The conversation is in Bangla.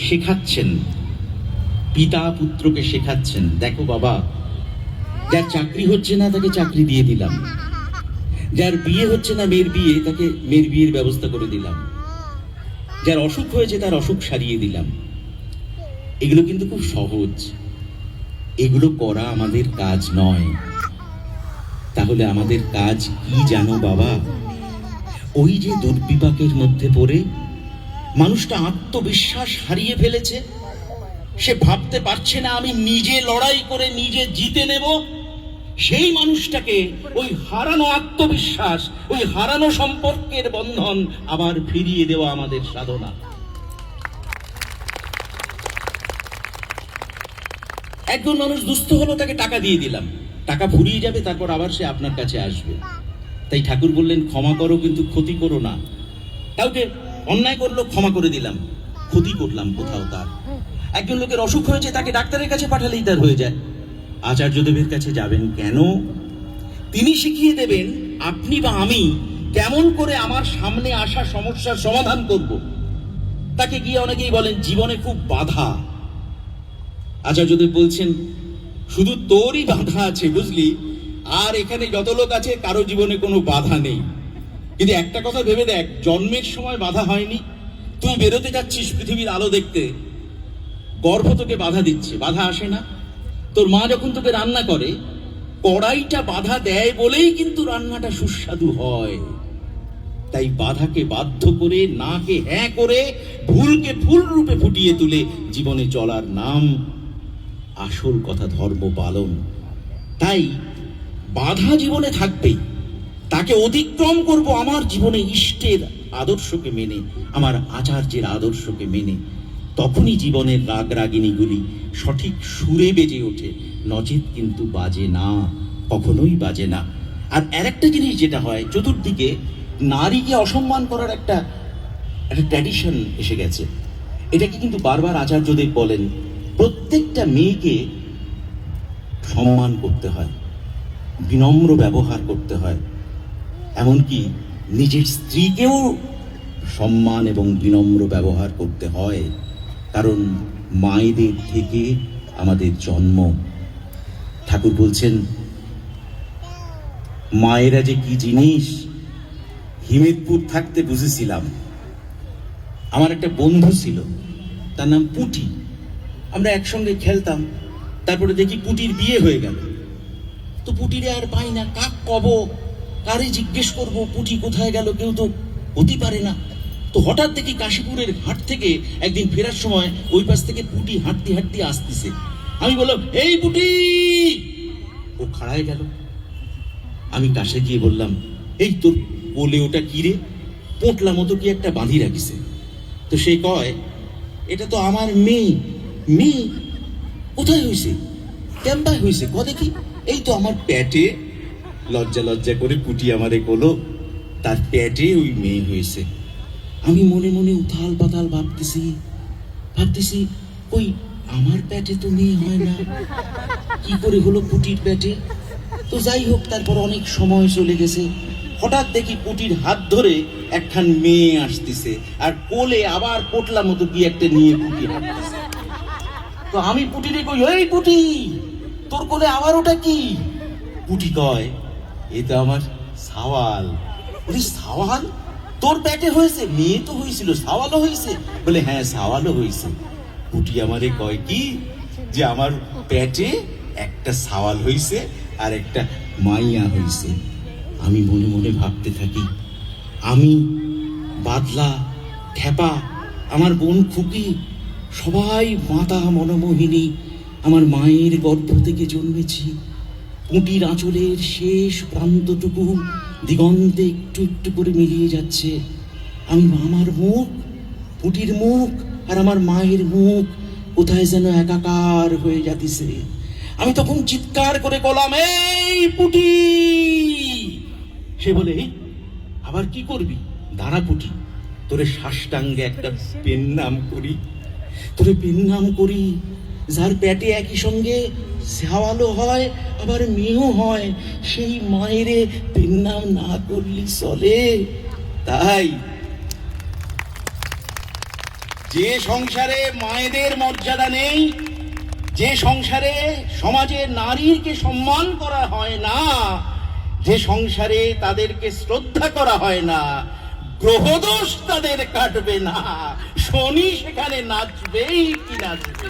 শেখাচ্ছেন, পিতা পুত্রকে শেখাচ্ছেন, দেখো বাবা, যার চাকরি হচ্ছে না তাকে চাকরি দিয়ে দিলাম, যার বিয়ে হচ্ছে না মেয়ের বিয়ে, তাকে মেয়ের বিয়ের ব্যবস্থা করে দিলাম, যার অসুখ হয়েছে তার অসুখ সারিয়ে দিলাম। এগুলো কিন্তু খুব সহজ, এগুলো করা আমাদের কাজ নয়। তাহলে আমাদের কাজ কি জানো বাবা? ওই যে দুর্বিপাকের মধ্যে পড়ে মানুষটা আত্মবিশ্বাস হারিয়ে ফেলেছে, সে ভাবতে পারছে না আমি নিজে লড়াই করে নিজে জিতে নেব, সেই মানুষটাকে ওই হারানো আত্মবিশ্বাস, ওই হারানো সম্পর্কের বন্ধন আবার ফিরিয়ে দেওয়া আমাদের সাধনা। একজন মানুষ দুস্থ হলো, তাকে টাকা দিয়ে দিলাম, টাকা ফুরিয়ে যাবে, তারপর আবার সে আপনার কাছে আসবে। তাই ঠাকুর বললেন ক্ষমা করো কিন্তু ক্ষতি করো না। কাউকে অন্যায় করলো, ক্ষমা করে দিলাম, ক্ষতি করলাম কোথাও তার। একজন লোকের অসুখ হয়েছে, তাকে ডাক্তারের কাছে পাঠালেই তার হয়ে যায়। আচার্যদেবের কাছে যাবেন কেন? তিনি শিখিয়ে দেবেন আপনি বা আমি কেমন করে আমার সামনে আসা সমস্যার সমাধান করব। তাকে গিয়ে অনেকেই বলেন জীবনে খুব বাধা। আচার্যদেব বলছেন শুধু তোরই বাধা আছে বুঝলি, আর এখানে যত লোক আছে কারো জীবনে কোনো বাধা নেই। কিন্তু একটা কথা ভেবে দেখ, জন্মের সময় বাধা হয়নি, তুই বেরোতে যাচ্ছিস পৃথিবীর আলো দেখতে, গর্ভ তোকে বাধা দিচ্ছে, বাধা আসে না। তোর মা যখন তোকে রান্না করে, কড়াইটা বাধা দেয় বলেই কিন্তু রান্নাটা সুস্বাদু হয়। তাই বাধাকে বাধ্য করে, নাকে হ্যাঁ করে, ভুলকে ফুল রূপে ফুটিয়ে তুলে জীবনে চলার নাম আসল কথা ধর্ম পালন। তাই বাধা জীবনে থাকবেই, তাকে অতিক্রম করব আমার জীবনে ইষ্টের আদর্শকে মেনে, আমার আচার্যের আদর্শকে মেনে। তখনই জীবনের রাগ রাগিনীগুলি সঠিক সুরে বেজে ওঠে, নচেত কিন্তু বাজে না, কখনোই বাজে না। আর আরেকটা জিনিস যেটা হয়, চতুর্দিকে নারীকে অসম্মান করার একটা ট্র্যাডিশন এসে গেছে। এটাকে কিন্তু বারবার আচার্যদেব বলেন প্রত্যেকটা মেয়েকে সম্মান করতে হয়, বিনম্র ব্যবহার করতে হয়, এমনকি নিজের স্ত্রীকেও সম্মান এবং বিনম্র ব্যবহার করতে হয়। কারণ মায়েদের থেকে আমাদের জন্ম। ঠাকুর বলছেন মায়েরা যে কি জিনিস, হিমেদপুর থাকতে বুঝেছিলাম। আমার একটা বন্ধু ছিল, তার নাম পুটি, আমরা একসঙ্গে খেলতাম। তারপরে দেখি পুটির বিয়ে হয়ে গেল, তো পুটিরে আর পাই না, কাক কব, কারে জিজ্ঞেস করব পুটি কোথায় গেল, কেউ তো হতে পারে না। তো হঠাৎ দেখি কাশীপুরের ঘাট থেকে একদিন ফেরার সময় ওই পাশ থেকে পুটি হাঁটতে হাঁটতে আসতেছে। আমি বললাম এই পুটি, ও খাড়ায় গেল। আমি কাছে গিয়ে বললাম এই তোর কোলে ওটা কি রে, পোটলা মতো কি একটা বাঁধি রাখিছে। তো সে কয় এটা তো আমার মেয়ে। মেয়ে কোথায় হয়েছে, কেমবাই হয়েছে, ক দেখি। এই তো আমার পেটে। লজ্জা লজ্জা করে পুটি আমারে কোলো, তার পেটে ওই মেয়ে হয়েছে। আমি মনে মনে উথাল পাতাল ভাবতেছি ওই আমার পেটে তো মেয়ে হয় না, কি করে হলো পুটির পেটে। তো যাই হোক, তারপর অনেক সময় চলে গেছে, হঠাৎ দেখি পুটির হাত ধরে একখান মেয়ে আসতেছে, আর কোলে আবার পোটলা মতো কি একটা নিয়ে পুটি হাঁটতেছে। তো আমি পুটিরে কই এই পুটি, তোর কোলে আবার ওটা কি? পুটি কয় এ তো আমার সাওয়াল। বলি সাওয়াল তোর পেটে হয়েছে? মেয়ে তো হয়েছিল, সাওয়ালও হয়েছে? বলে হ্যাঁ সাওয়ালও হয়েছে। পুটি আমারে কয় কি যে আমার পেটে একটা সাওয়াল হয়েছে আর একটা মাইয়া হয়েছে। আমি মনে মনে ভাবতে থাকি, আমি, বাদলা, ঠেপা, আমার বোন খুকি, সবাই মাতা মনমোহিনী আমার মায়ের গর্ভ থেকে জন্মেছি। পুঁটির আঁচলের শেষ প্রান্তটুকু দিগন্তে একটু একটু করে মিলিয়ে যাচ্ছে। আমি আমার মুখ, পুঁটির মুখ আর আমার মায়ের মুখ কোথায় যেন একাকার হয়ে যাতিছে। আমি তখন চিৎকার করে বললাম এই পুঁটি। সে বলে আবার কি করবি? দাঁড়া পুঁটি, তোরে সাষ্টাঙ্গে একটা পেন নাম করি, তোরে পেন নাম করি। যার পেটে একই সঙ্গে সাওয়ালও হয় আবার মেয়েও হয়, সেই মায়েরে পেন নাম না করলি চলে। তাই যে সংসারে মায়েদের মর্যাদা নেই, যে সংসারে সমাজে নারীকে সম্মান করা হয় না, যে সংসারে তাদেরকে শ্রদ্ধা করা হয় না, গ্রহদোষ তাদের কাটবে না, শনি সেখানে নাচবেই কি নাচবে।